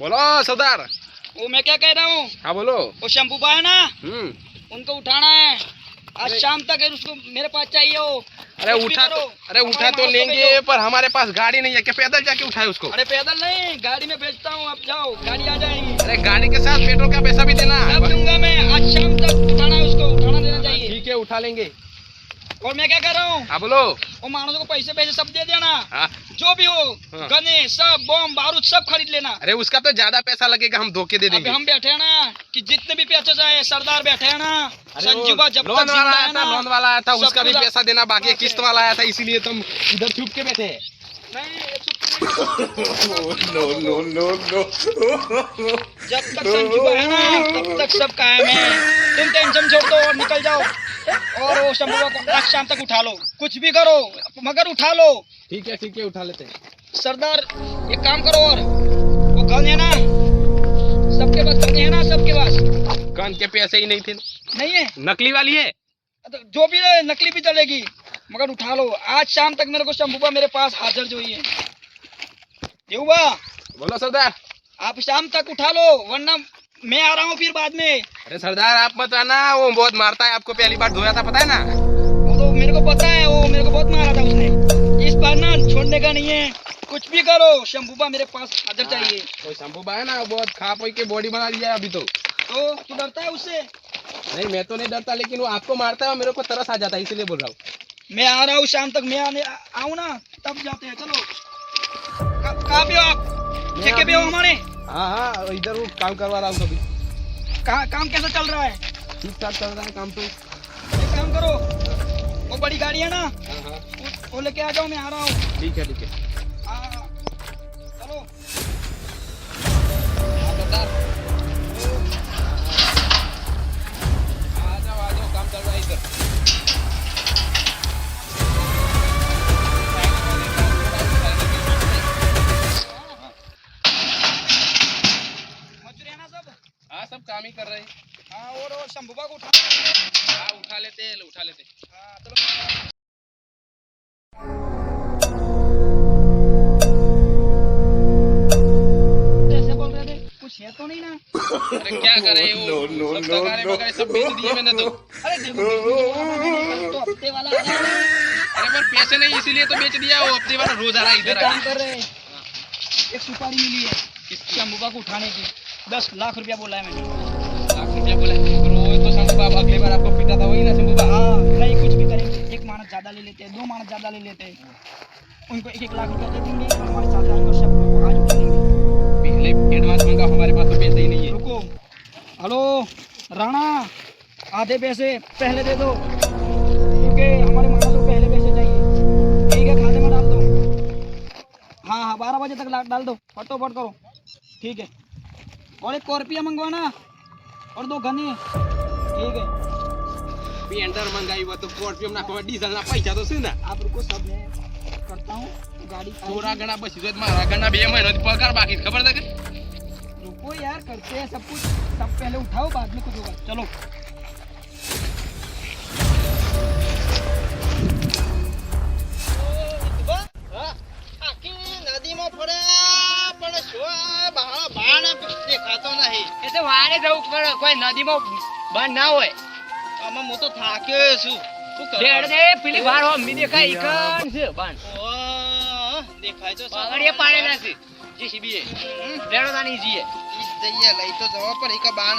बोलो सरदार। वो मैं क्या कह रहा हूँ, हाँ बोलो। वो शंभू है ना, उनको उठाना है आज शाम तक है, उसको मेरे पास चाहिए वो। अरे उठा तो, अरे उठा तो लेंगे पर हमारे पास गाड़ी नहीं है, क्या पैदल जाके उठाए उसको? अरे पैदल नहीं, गाड़ी में भेजता हूँ, आप जाओ, गाड़ी आ जाएगी। अरे गाड़ी के साथ पेट्रोल का पैसा भी देना। सब दूंगा मैं, आज शाम तक उठाना है उसको, उठाना देना चाहिए। ठीक है उठा लेंगे। और मैं क्या कह रहा हूँ, हाँ बोलो। वो मानसों को पैसे पैसे सब दे देना। हाँ। जो भी हो, हाँ। गने सब बम बारूद सब खरीद लेना। अरे उसका तो ज्यादा पैसा लगेगा, हम धोखे दे देंगे। अभी हम बैठे हैं ना कि जितने भी पैसे चाहे, सरदार बैठे हैं ना, संजूबा जब लोन तक वाला जिंदा आया है था, ना, लोन वाला आया था, सब उसका भी कुछ पैसा देना बाकी है, किस्त वाला आया था, इसीलिए तुम इधर छुप के बैठे हैं। नो नो नो नो जब तक संजूबा है ना तब तक सब कायम है। तुम टेंशन छोड़ दो और निकल जाओ, और वो शंभुआ को आज शाम तक उठा लो, कुछ भी करो मगर उठा लो। ठीक है उठा लेते हैं। सरदार एक काम करो, और वो गन है ना, सबके पास गन है ना, सबके पास गन के पैसे ही नहीं थे। नहीं है, नकली वाली है तो जो भी है नकली भी चलेगी, मगर उठा लो आज शाम तक। मेरे को शंभुआ मेरे पास हाजिर जो ही है। देवबा बोलो सरदार। आप शाम तक उठा लो, वरना मैं आ रहा हूँ फिर बाद में। अरे सरदार आप मत आना, वो बहुत मारता है, आपको पहली बार धोया था पता है ना। वो तो मेरे को पता है, वो मेरे को बहुत मारा था उसने। इस बार ना छोड़ने का नहीं है, कुछ भी करो शंभुबा मेरे पास हाजिर चाहिए। वो शंभुबा है ना, बहुत खा पी के बॉडी बना लिया है अभी तो तू डरता है उससे? नहीं मैं तो नहीं डरता, लेकिन वो आपको मारता है और मेरे को तरस आ जाता है, इसलिए बोल रहा हूँ। मैं आ रहा हूँ शाम तक, मैं आने आऊँ ना तब जाते हैं। चलो कहाँ पे हो आप? ठेके पे हो हमारे? हाँ इधर वो काम करवा रहा हूँ कभी। काम कैसा चल रहा है? ठीक ठाक चल रहा है काम तो। एक काम करो, वो बड़ी गाड़ी है ना, वो लेके आ जाओ, मैं आ रहा हूँ। ठीक है चलो आ जाओ काम चल रहा है इधर। हाँ सब काम ही कर रहे हैं। हाँ, और शंभुबा को उठा लेते हैं। हाँ चलो। ऐसे बोल रहे थे, कुछ है तो नहीं ना? अरे क्या करे वो सब गाने वगैरह सब बेच दिए मैंने तो। अरे देखो तो हफ्ते वाला आ रहा है। अरे पर पैसे नहीं इसीलिए तो बेच दिया, वो हफ्ते वाला रोज आ रहा है इधर। काम कर रहे हैं, एक सुपारी मिली है शंभुबा को उठाने की, 10 लाख रुपया बोला है मैंने। 10 लाख रुपया बोला है? तो शंभुबा अगली बार आपको पीटा था वही ना शंभुबा? हाँ नहीं, कुछ भी करेंगे, एक मानस ज्यादा ले लेते हैं, 2 मानस ज्यादा ले लेते हैं, उनको 1-1 लाख रुपया दे देंगे, हमारे साथ आएंगे और सबको आज उठा लेंगे। पहले एडवांस मांगा, हमारे पास तो पैसे ही नहीं है। रुको, हेलो राणा, आधे पैसे पहले दे दो, क्योंकि हमारे मानस को पहले पैसे चाहिए। ठीक है, खाते में डाल दो। हाँ 12 बजे तक डाल दो, फटोफट करो। ठीक है, और एक स्कॉर्पियो मंगवाना और 2 गने। ठीक है, पेंडर मंगाई हुआ तो स्कॉर्पियो ना को डीजल ना पैसा तो से ना। आप रुको, सब मैं करता हूँ, गाड़ी थोड़ा गणा बस इज्जत मारा गणा 2 महीने पगार बाकी खबर दे। रुको यार, करते हैं सब कुछ, सब पहले उठाओ बाद में कुछ होगा। चलो નદીમાં પડ્યા પણ શું બાણ દેખાતો નહીં, એટલે વારે જવું પડે, કોઈ નદીમાં બંધ ના હોય. આમાં હું તો થાક્યો છું, શું બેડ દે પેલી વાર હમી દેખાય ઈકન છે બંધ. દેખાય તો પાગડીએ પાડેલા છે જીસીબી એ બેડો તાની જીએ જઈએ લઈ તો જવા પર એક બાણ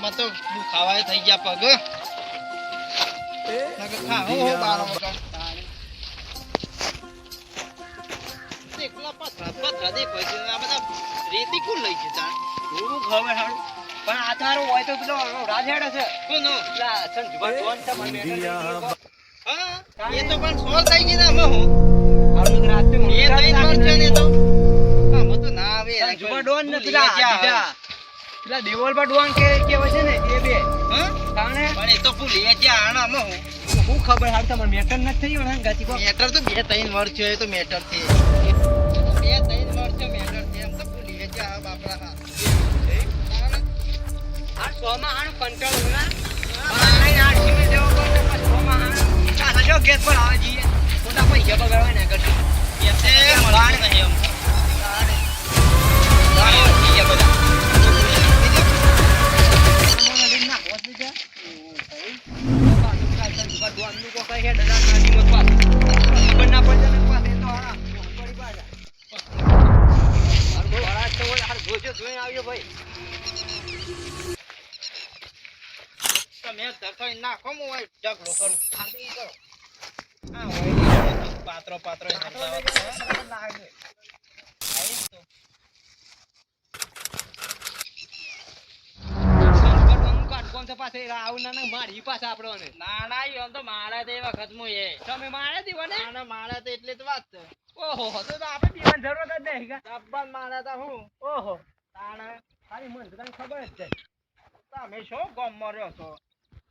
મત તો દુખાવાય થઈ ગયા પગ નકર ખાઓ હો બાણો એકલા પથરા દેખાય છે, આ બધા રેતી કુલ લઈ છે તાણ થોડું ખબર હાડું, પણ આ તારો હોય તો પેલો રાજહેડ છે કોનો પેલા સંજુભા જોન છે મને હા એ તો પણ સોલ થઈ ગઈ ને અમે હું આવનું રાતે એ તઈ મરશે ને તો આમ તો ના આવે સંજુભા ડોન ને પેલા બીજા પેલા દેવલ પર ડોન કે કેવા છે ને એ બે હા તાણે પણ એ તો ભૂલી ગયા આણ અમે હું ખબર હાલ તમાર મેટર ન થઈ હોય ને ગાતી કો મેટર તો 2-3 વર્ષ છે, એ તો મેટર છે 2-3 વર્ષ છે મેટર છે, એમ તો ભૂલી ગયા બાપરા હા આ સોમાં આણ કંટ્રોલ હોના આઈ આ સીમે દેવો પર પછી સોમાં આણ કાસા જો ગેસ પર આવે જીએ મોટા પૈસા બગાડવા ના કરતી એસે મળવાનું નહીં એમ પાત્રો પાત્રો પાસે આવું ના મારી પાસે આપડો ના ના એમ તો મારા તે વખત મુ એ તમે મારા થી બને ના મારા તો એટલે જ વાત છે ઓહો તો આપણે પીવાની જરૂર જ નહીં ડબ્બા મારા તા હું ઓહો તાણા ખાલી મન તને ખબર જ છે તમે શું ગમ મર્યો છો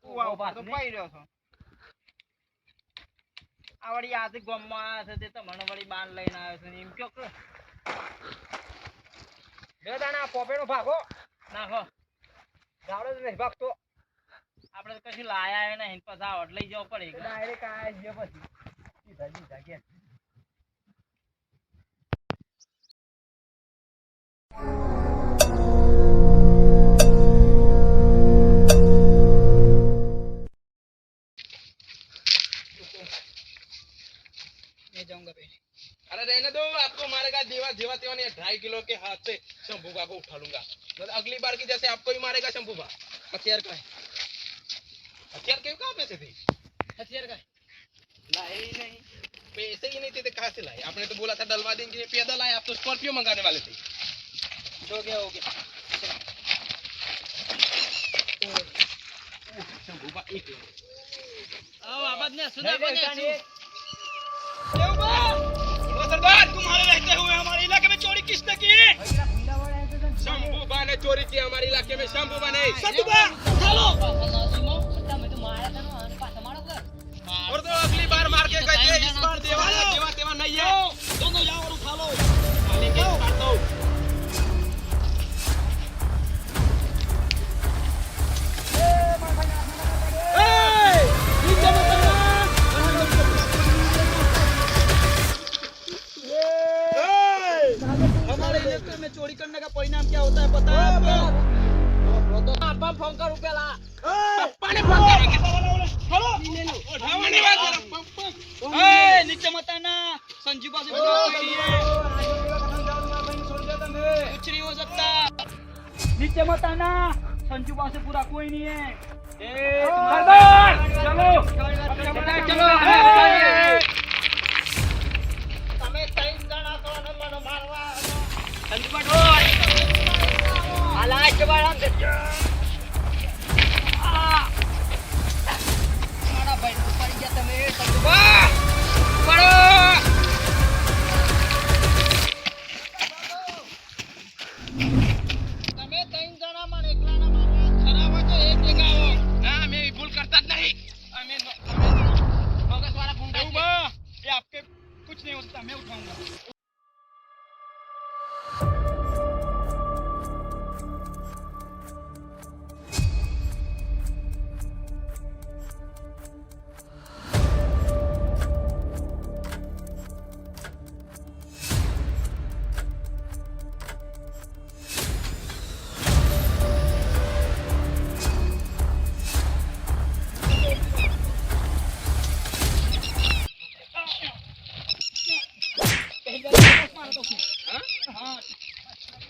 કુવા ઉપર તો પઈ રહ્યો છો આ વળી આથી ગમ માં છે તે તમને વળી બાન લઈને આવ્યો છે એમ કયો કે બે દાણા પોપેનો ભાગો નાખો જાવડો જ નહીં ભાગતો આપણે તો કશું લાયા નહીં પછી આવડ લઈ જવો પડે ડાયરેક્ટ આ જ પછી સીધા સીધા કે मैं जाऊंगा पहले अरे रहने दो, आपको मारेगा देवा जेवा तेवा नहीं, 2.5 किलो के हाथ से शंभूबा को उठा लूंगा। मतलब अगली बार की जैसे आपको ही मारेगा शंभूबा। हथियार का है हथियार क्यों कहाँ पे से थे? हथियार का है लाए ही नहीं, पैसे ही नहीं थे तो कहाँ से लाए? आपने तो बोला था डलवा देंगे, पैदल आए, आप तो स्कॉर्पियो मंगाने वाले थे। हो गया शंभूबा एक आओ आवाज ने सुना को ने सरदार, तुम्हारे रहते हुए हमारे इलाके में चोरी किसने की? शंभूबा ने चोरी की हमारे इलाके में। शंभूबा ने शंभूबा चलो और तो अगली बार मार के गए थे, इस बार देवा तेवा नहीं है। दोनों जाओ और उठा लो लेके काट दो। में चोरी करने का परिणाम क्या होता है पता है आपको? आपा फोन कर रुपया ला पानी फोन करोगे? हेलो उठावने वाला ए नीचे मत आना, संजू पास कुछ नहीं हो सकता। नीचे मत आना, संजू पास पूरा कोई नहीं है। चलो चलो તમે ત્રણ જણા તો મને મારવા संजू पास આલા કે બાળા મારા ભાઈ પડી ગયા તમે સંજુબા પડો તમે ત્રણ જણા મને એકલાના મારવા ખરાબ હોય તો એક લગાવો ના मैं भूल करता नहीं। અમે મગજ વાળા ફૂંડા ये आपके कुछ नहीं हो सकता, मैं उठाऊंगा।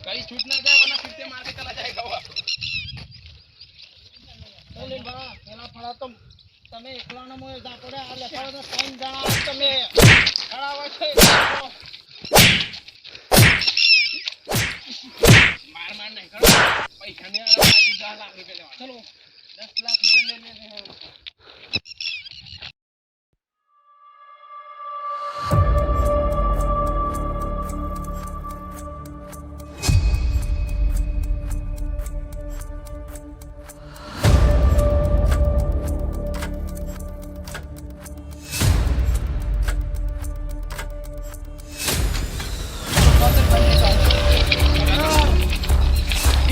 कहीं छूट ना जाए वरना फिर से मार के चला जाएगा वो आपको। બોલે બા પેલા ફળા તો તમે એકલાના મોય જા પડે આ લેફાળો તો ત્રણ જણા તમે ખરાવા છે मार नहीं करो, पैसा नहीं आ रहा, 10 लाख रुपए लेवा। ચલો 10 લાખ રૂપિયા લઈને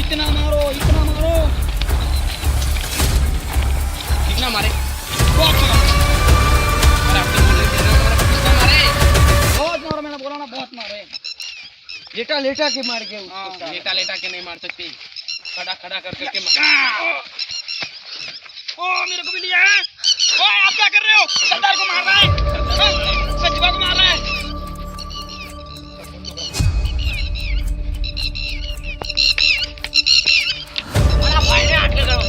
इतना मारो कितना मारे? लेटा लेटा के मार के उसको हाँ, साला। लेटा लेटा के नहीं मार सकते, खड़ा खड़ा कर करके ओ मेरे को भी लिया है। ओए आप क्या कर रहे हो? सरदार को मार रहा है, सचिवा को मार रहा है। મારા ભાઈને આટલે કરો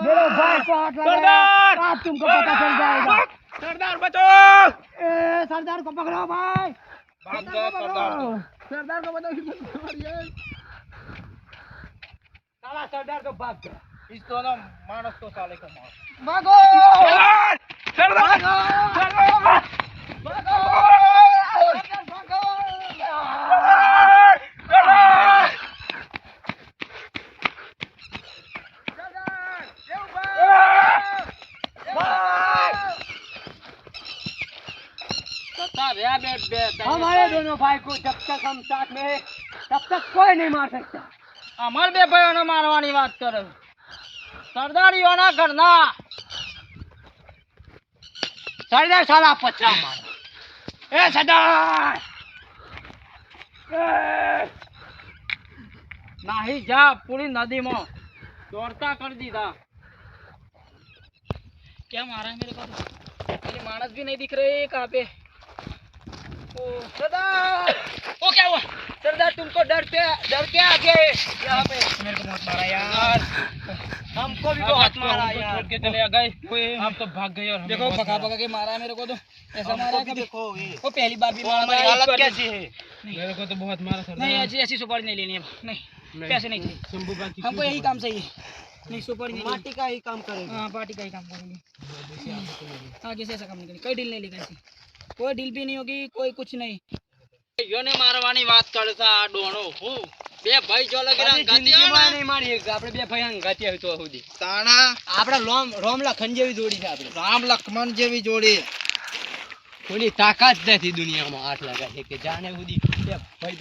मेरे भाई को हाथ लगा आज तुमको पता चल जाएगा सरदार बचो, सरदार को पकड़ो भाई भाग गया सरदार। सरदार को बताओ कि साला सरदार को भाग गया इस दोनों मानस को साले को मार। भागो सरदार, हमारे दोनों भाई को जब तक हम साथ में हैं, तब तक कोई नहीं मार सकता અમાર બે ભાઈઓને મારવાની વાત કરે સરદારીઓના ઘરના સરદાર સાલા પચા માર એ સરદાર नहीं जा पूरी नदी में दौड़ता कर दीदा क्या मारा है मेरे को? मेरे मानस भी नहीं दिख रहे कहाँ पे? ओ सरदार, ओ क्या हुआ? सरदार तुमको डर के आ गए यहाँ पे मेरे को बहुत मारा यार। हमको भी बहुत मारा यार छोड़ के चले गए, आप तो भाग गए और हमें देखो बहुत भगा मारा। भगा के मारा है मेरे को तो। ऐसा मारा है कभी? देखो ये वो पहली बार भी मारा हमारी था, हालत इस बार कैसी है मेरे को तो बहुत मारा सरदार। नहीं ऐसी ऐसी सुपारी नहीं लेनी है, नहीं पैसे नहीं चाहिए शंभू बाकी हमको, यही काम चाहिए। नहीं सुपारी नहीं लेनी। माटी का ही काम करेंगे हाँ पार्टी का ही काम करेंगे, आगे से ऐसा काम नहीं करेंगे, कोई डील नहीं लेगा ऐसी, कोई डील भी नहीं होगी, कोई कुछ नहीं। યોને મારવાની વાત કરતા આ ડોણો હું બે ભાઈ જો લગીને જિંદગીમાં નહીં મારી આપણે બે ભાઈ અંગાતી હોય તો સુધી તાણા આપડા રોમ લખન જેવી જોડી છે આપણે રામ લક્ષ્મણ જેવી જોડી કોની તાકાત નથી દુનિયામાં હાથ લગાડે કે જાણે સુધી બે ભાઈ